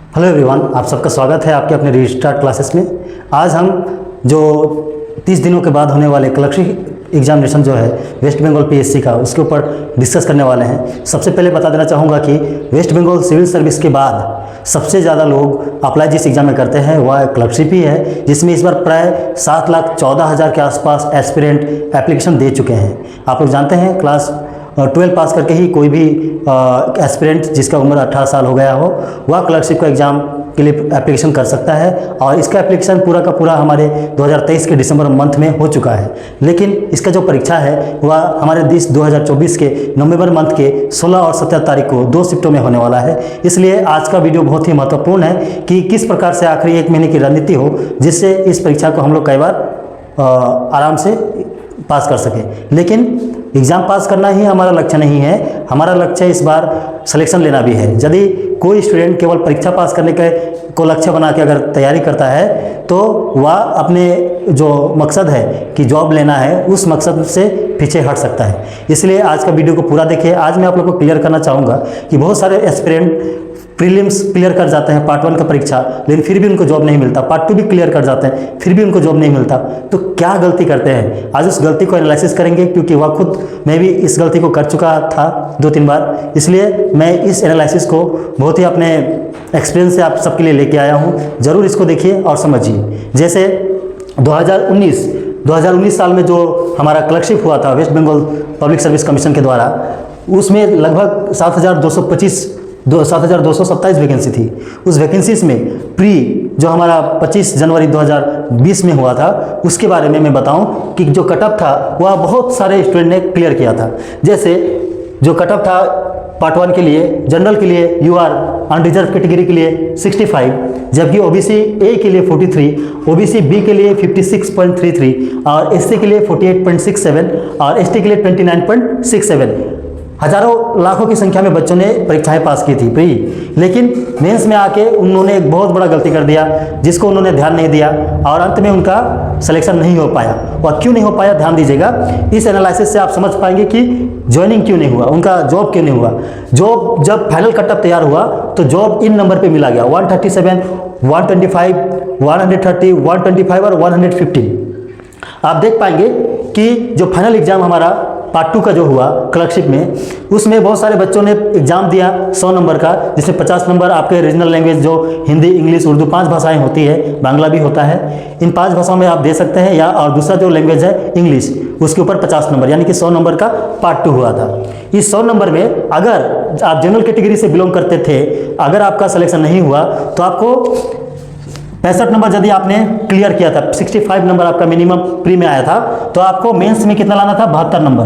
Hello everyone, आप सबका स्वागत है आपके अपने रीस्टार्ट क्लासेस में। आज हम जो 30 दिनों के बाद होने वाले कलेक्टिव एग्जामिनेशन जो है वेस्ट बंगाल पीएससी का, उसके ऊपर डिस्कस करने वाले हैं। सबसे पहले बता देना चाहूँगा कि वेस्ट बंगाल सिविल सर्विस के बाद सबसे ज़्यादा लोग अप्लाई जिस एग्ज़ाम में करते हैं वह क्लर्कशिप ही है, जिसमें इस बार प्राय 7,14,000 के आसपास एस्पिरेंट एप्लीकेशन दे चुके हैं। आप लोग जानते हैं क्लास 12 पास करके ही कोई भी एस्पिरेंट जिसका उम्र 18 साल हो गया हो वह क्लर्कशिप का एग्ज़ाम के लिए एप्लीकेशन कर सकता है, और इसका एप्लीकेशन पूरा का पूरा हमारे 2023 के दिसंबर मंथ में हो चुका है। लेकिन इसका जो परीक्षा है वह हमारे 2024 के नवंबर मंथ के 16 और 17 तारीख को 2 शिफ्टों में होने वाला है। इसलिए आज का वीडियो बहुत ही महत्वपूर्ण है कि किस प्रकार से आखिरी 1 महीने की रणनीति हो जिससे इस परीक्षा को हम लोग कई बार आराम से पास कर सकें। लेकिन एग्ज़ाम पास करना ही हमारा लक्ष्य नहीं है, हमारा लक्ष्य इस बार सिलेक्शन लेना भी है। यदि कोई स्टूडेंट केवल परीक्षा पास करने को लक्ष्य बना के अगर तैयारी करता है तो वह अपने जो मकसद है कि जॉब लेना है उस मकसद से पीछे हट सकता है। इसलिए आज का वीडियो को पूरा देखिए। आज मैं आप लोगों को क्लियर करना चाहूँगा कि बहुत सारे एस्पिरेंट प्रीलिम्स क्लियर कर जाते हैं पार्ट 1 का परीक्षा, लेकिन फिर भी उनको जॉब नहीं मिलता। पार्ट 2 भी क्लियर कर जाते हैं, फिर भी उनको जॉब नहीं मिलता। तो क्या गलती करते हैं, आज उस गलती को एनालिसिस करेंगे, क्योंकि वह खुद मैं भी इस गलती को कर चुका था 2-3 बार। इसलिए मैं इस एनालिसिस को बहुत ही अपने एक्सपीरियंस से आप सबके लिए लेके आया हूँ। ज़रूर इसको देखिए और समझिए। जैसे 2019 साल में जो हमारा क्लर्कशिप हुआ था West Bengal Public Service Commission के द्वारा, उसमें लगभग 7,227 वैकेंसी थी। उस वैकेंसीज में प्री जो हमारा 25 जनवरी 2020 में हुआ था उसके बारे में मैं बताऊं कि जो कटअप था वह बहुत सारे स्टूडेंट ने क्लियर किया था। जैसे जो कटअप था पार्ट 1 के लिए, जनरल के लिए यूआर अनरिजर्व कैटेगरी के लिए 65, जबकि ओबीसी ए के लिए 43, ओबीसी बी के लिए 56.33 और एससी के लिए 48.67 और एसटी के लिए 29.67। हजारों लाखों की संख्या में बच्चों ने परीक्षाएं पास की थी प्री, लेकिन मेंस में आके उन्होंने एक बहुत बड़ा गलती कर दिया जिसको उन्होंने ध्यान नहीं दिया और अंत में उनका सिलेक्शन नहीं हो पाया। और क्यों नहीं हो पाया ध्यान दीजिएगा। इस एनालिसिस से आप समझ पाएंगे कि ज्वाइनिंग क्यों नहीं हुआ, उनका जॉब क्यों नहीं हुआ। जॉब जब फाइनल कटअप तैयार हुआ तो जॉब इन नंबर पर मिला गया 137, 125, 130, 125 और 115। आप देख पाएंगे कि जो फाइनल एग्जाम हमारा पार्ट 2 का जो हुआ क्लर्कशिप में, उसमें बहुत सारे बच्चों ने एग्जाम दिया 100 नंबर का, जिसमें 50 नंबर आपके रीजनल लैंग्वेज जो हिंदी, इंग्लिश, उर्दू 5 भाषाएं होती है, बांग्ला भी होता है। इन 5 भाषाओं में आप दे सकते हैं, या और दूसरा जो लैंग्वेज है इंग्लिश, उसके ऊपर 50 नंबर, यानी कि 100 नंबर का पार्ट 2 हुआ था। इस 100 नंबर में अगर आप जनरल कैटेगरी से बिलोंग करते थे, अगर आपका सिलेक्शन नहीं हुआ तो आपको 65 नंबर यदि आपने क्लियर किया था, 65 नंबर आपका मिनिमम प्री में आया था, तो आपको मेंस में कितना लाना था 72 नंबर,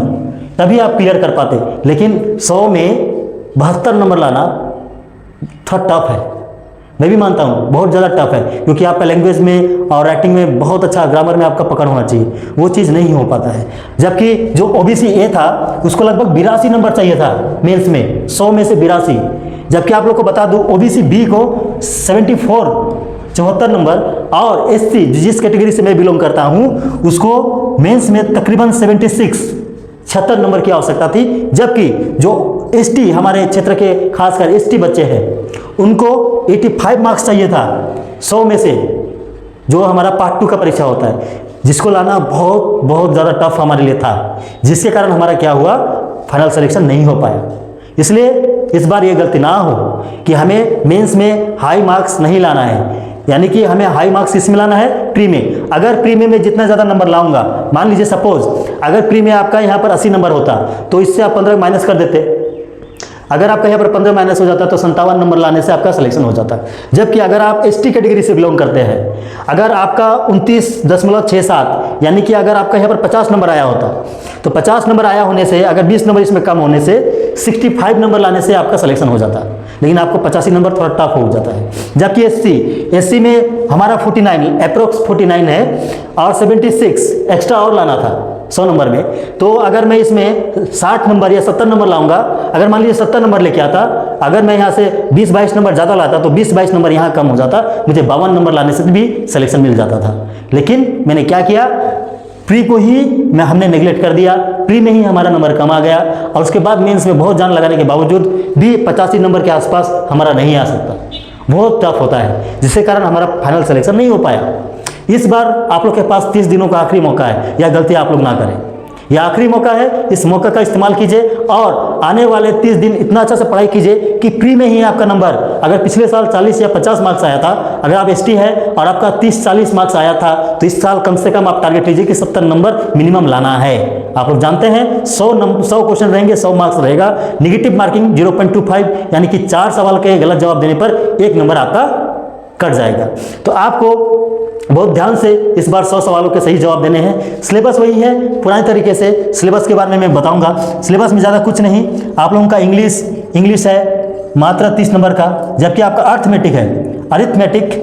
तभी आप क्लियर कर पाते। लेकिन 100 में 72 नंबर लाना थोड़ा टफ है, मैं भी मानता हूँ बहुत ज़्यादा टफ है, क्योंकि आपका लैंग्वेज में और राइटिंग में बहुत अच्छा, ग्रामर में आपका पकड़ होना चाहिए, वो चीज़ नहीं हो पाता है। जबकि जो ओबीसी ए था उसको लगभग 82 नंबर चाहिए था मेंस में, 100 में से 82। जबकि आप लोग को बता दूँ ओबीसी बी को 74 नंबर और एससी जिस कैटेगरी से मैं बिलोंग करता हूं उसको मेंस में तकरीबन 76 नंबर की आवश्यकता थी। जबकि जो एसटी हमारे क्षेत्र के खासकर एसटी बच्चे हैं उनको 85 मार्क्स चाहिए था 100 में से, जो हमारा पार्ट 2 का परीक्षा होता है, जिसको लाना बहुत ज़्यादा टफ हमारे लिए था, जिसके कारण हमारा क्या हुआ, फाइनल सिलेक्शन नहीं हो पाया। इसलिए इस बार ये गलती ना हो कि हमें मेंस में हाई मार्क्स नहीं लाना है, यानी कि हमें हाई मार्क्स इसमें लाना है प्री में। अगर प्री में मैं जितना ज़्यादा नंबर लाऊंगा, मान लीजिए सपोज अगर प्री में आपका यहाँ पर 80 नंबर होता तो इससे आप 15 माइनस कर देते। अगर आपका यहाँ पर 15 माइनस हो जाता तो 57 नंबर लाने से आपका सिलेक्शन हो जाता। जबकि अगर आप एसटी कैटेगरी से बिलोंग करते हैं, अगर आपका 29.67, यानी कि अगर आपका यहाँ पर 50 नंबर आया होता तो 50 नंबर आया होने से, अगर 20 नंबर इसमें कम होने से 65 नंबर लाने से आपका सिलेक्शन हो जाता। लेकिन आपको 85 नंबर थोड़ा टफ हो जाता है। जबकि एससी में हमारा 49 अप्रोक्स 49 है और 76 एक्स्ट्रा और लाना था 100 नंबर में। तो अगर मैं इसमें 60 नंबर या 70 नंबर लाऊंगा, अगर मान लीजिए 70 नंबर लेके आता, अगर मैं यहाँ से 20-22 नंबर ज़्यादा लाता तो 20-22 नंबर यहाँ कम हो जाता, मुझे 52 नंबर लाने से भी सिलेक्शन मिल जाता था। लेकिन मैंने क्या किया, प्री को ही हमने नेगलेक्ट कर दिया, प्री में ही हमारा नंबर कम आ गया और उसके बाद मेंस में बहुत जान लगाने के बावजूद भी 85 नंबर के आसपास हमारा नहीं आ सकता। बहुत टफ होता है, जिसके कारण हमारा फाइनल सिलेक्शन नहीं हो पाया। इस बार आप लोग के पास 30 दिनों का आखिरी मौका है, यह गलती आप लोग ना करें। यह आखिरी मौका है, इस मौका का इस्तेमाल कीजिए और आने वाले 30 दिन इतना अच्छा से पढ़ाई कीजिए कि प्री में ही आपका नंबर, अगर पिछले साल 40 या 50 मार्क्स आया था, अगर आप एसटी है और आपका 30-40 मार्क्स आया था, तो इस साल कम से कम आप टारगेट लीजिए कि 70 नंबर मिनिमम लाना है। आप लोग जानते हैं 100 क्वेश्चन रहेंगे, 100 मार्क्स रहेगा। निगेटिव मार्किंग 0.25 यानी कि 4 सवाल के गलत जवाब देने पर 1 नंबर आपका कट जाएगा। तो आपको बहुत ध्यान से इस बार 100 सवालों के सही जवाब देने हैं। सिलेबस वही है पुराने तरीके से। सिलेबस के बारे में मैं बताऊंगा। सिलेबस में ज़्यादा कुछ नहीं। आप लोगों का इंग्लिश है मात्र 30 नंबर का, जबकि आपका अर्थमेटिक है। अरिथमेटिक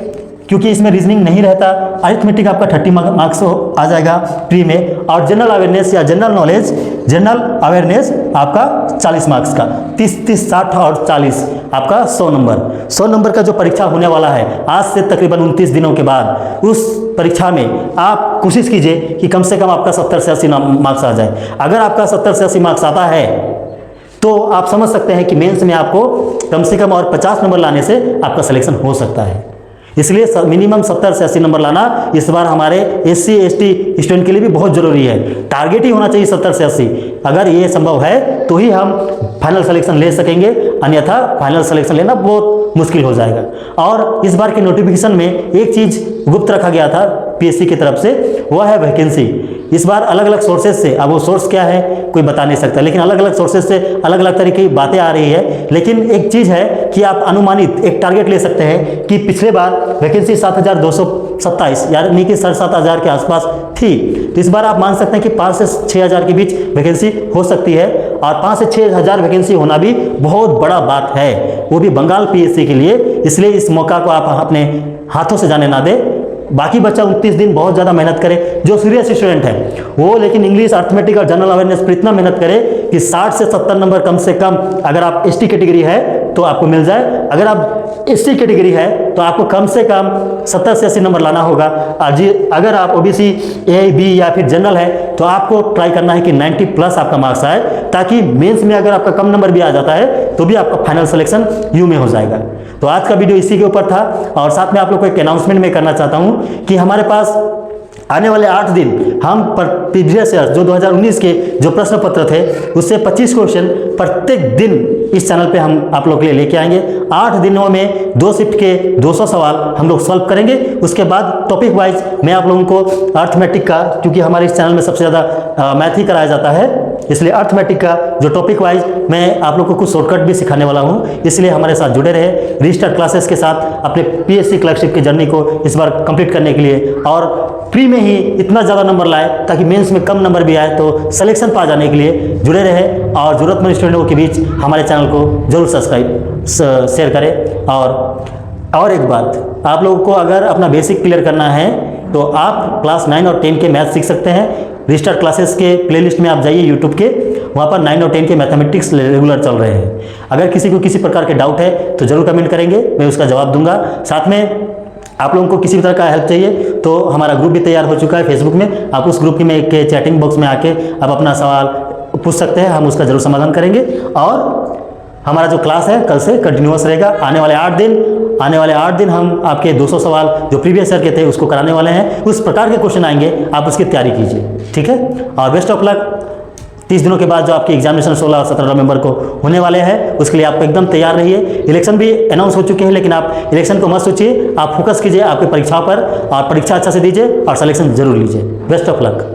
क्योंकि इसमें रीजनिंग नहीं रहता, अरिथमेटिक आपका 30 मार्क्स आ जाएगा प्री में, और जनरल अवेयरनेस या जनरल नॉलेज, जनरल अवेयरनेस आपका 40 मार्क्स का, 30, 60 और 40 आपका 100 नंबर। 100 नंबर का जो परीक्षा होने वाला है आज से तकरीबन 29 दिनों के बाद, उस परीक्षा में आप कोशिश कीजिए कि कम से कम आपका 70 से 80 मार्क्स आ जाए। अगर आपका 70 से 80 मार्क्स आता है तो आप समझ सकते हैं कि मेंस में आपको कम से कम और 50 नंबर लाने से आपका सिलेक्शन हो सकता है। इसलिए मिनिमम 70 से 80 नंबर लाना इस बार हमारे SC ST स्टूडेंट के लिए भी बहुत जरूरी है। टारगेट ही होना चाहिए 70 से 80। अगर ये संभव है तो ही हम फाइनल सिलेक्शन ले सकेंगे, अन्यथा फाइनल सिलेक्शन लेना बहुत मुश्किल हो जाएगा। और इस बार के नोटिफिकेशन में एक चीज़ गुप्त रखा गया था PSC की तरफ से, वह है वैकेंसी। इस बार अलग अलग सोर्सेज से, अब वो सोर्स क्या है कोई बता नहीं सकता, लेकिन अलग अलग सोर्सेज से अलग अलग तरीके की बातें आ रही है। लेकिन एक चीज़ है कि आप अनुमानित एक टारगेट ले सकते हैं कि पिछले बार वैकेंसी 7227 यानी कि 7,500 के आसपास थी, तो इस बार आप मान सकते हैं कि 5 से 6,000 के बीच वैकेंसी हो सकती है। और 5 से 6,000 वैकेंसी होना भी बहुत बड़ा बात है, वो भी बंगाल PSC के लिए। इसलिए इस मौका को आप अपने हाथों से जाने ना दें। बाकी बच्चा 29 दिन बहुत ज़्यादा मेहनत करे, जो सीरियस स्टूडेंट है वो, लेकिन इंग्लिश, अर्थमेटिक और जनरल अवेयरनेस पर इतना मेहनत करे कि 60 से 70 नंबर कम से कम, अगर आप ST कैटेगरी है तो आपको मिल जाए। अगर आप SC कैटेगरी है तो आपको कम से कम 70 से 80 नंबर लाना होगा। अगर आप OBC A B या फिर जनरल है तो आपको ट्राई करना है कि 90 प्लस आपका मार्क्स आए, ताकि मेंस में अगर आपका कम नंबर भी आ जाता है तो भी आपका फाइनल सिलेक्शन यू में हो जाएगा। तो आज का वीडियो इसी के ऊपर था। और साथ में आप लोग को एक अनाउंसमेंट मैं करना चाहता हूँ कि हमारे पास आने वाले 8 दिन हम प्रीवियस ईयर जो 2019 के जो प्रश्न पत्र थे उससे 25 क्वेश्चन प्रत्येक दिन इस चैनल पे हम आप लोग के लिए लेके आएंगे। 8 दिनों में 2 शिफ्ट के 200 सवाल हम लोग सॉल्व करेंगे। उसके बाद टॉपिक वाइज मैं आप लोगों को अर्थमेटिक का, क्योंकि हमारे इस चैनल में सबसे ज़्यादा मैथ ही कराया जाता है, इसलिए अर्थमेटिक का जो टॉपिक वाइज मैं आप लोग को कुछ शॉर्टकट भी सिखाने वाला हूँ। इसलिए हमारे साथ जुड़े रहे रजिस्टर्ड क्लासेस के साथ अपने PSC क्लर्कशिप की जर्नी को इस बार कंप्लीट करने के लिए, और प्री में ही इतना ज़्यादा नंबर लाए ताकि मेंस में कम नंबर भी आए तो सिलेक्शन पा जाने के लिए जुड़े रहे। और ज़रूरतमंद स्टूडेंटों के बीच हमारे चैनल को जरूर सब्सक्राइब शेयर करें। और एक बात, आप लोगों को अगर अपना बेसिक क्लियर करना है तो आप क्लास 9 और 10 के मैथ सीख सकते हैं। रजिस्टर्ड क्लासेस के प्लेलिस्ट में आप जाइए यूट्यूब के, वहाँ पर 9 और 10 के मैथमेटिक्स रेगुलर चल रहे हैं। अगर किसी को किसी प्रकार के डाउट है तो ज़रूर कमेंट करेंगे, मैं उसका जवाब दूंगा। साथ में आप लोगों को किसी भी तरह का हेल्प चाहिए तो हमारा ग्रुप भी तैयार हो चुका है फेसबुक में। आप उस ग्रुप में एक चैटिंग बॉक्स में आके आप अपना सवाल पूछ सकते हैं, हम उसका जरूर समाधान करेंगे। और हमारा जो क्लास है कल से कंटिन्यूअस रहेगा। आने वाले 8 दिन हम आपके 200 सवाल जो प्रीवियस ईयर के थे उसको कराने वाले हैं। उस प्रकार के क्वेश्चन आएंगे, आप उसकी तैयारी कीजिए, ठीक है। और बेस्ट ऑफ लक। 30 दिनों के बाद जो आपकी एग्जामिनेशन 16 और 17 नवंबर को होने वाले हैं, उसके लिए आप एकदम तैयार रहिए। इलेक्शन भी अनाउंस हो चुके हैं, लेकिन आप इलेक्शन को मत सोचिए, आप फोकस कीजिए आपकी परीक्षाओं पर और परीक्षा अच्छा से दीजिए और सिलेक्शन जरूर लीजिए। Best of luck.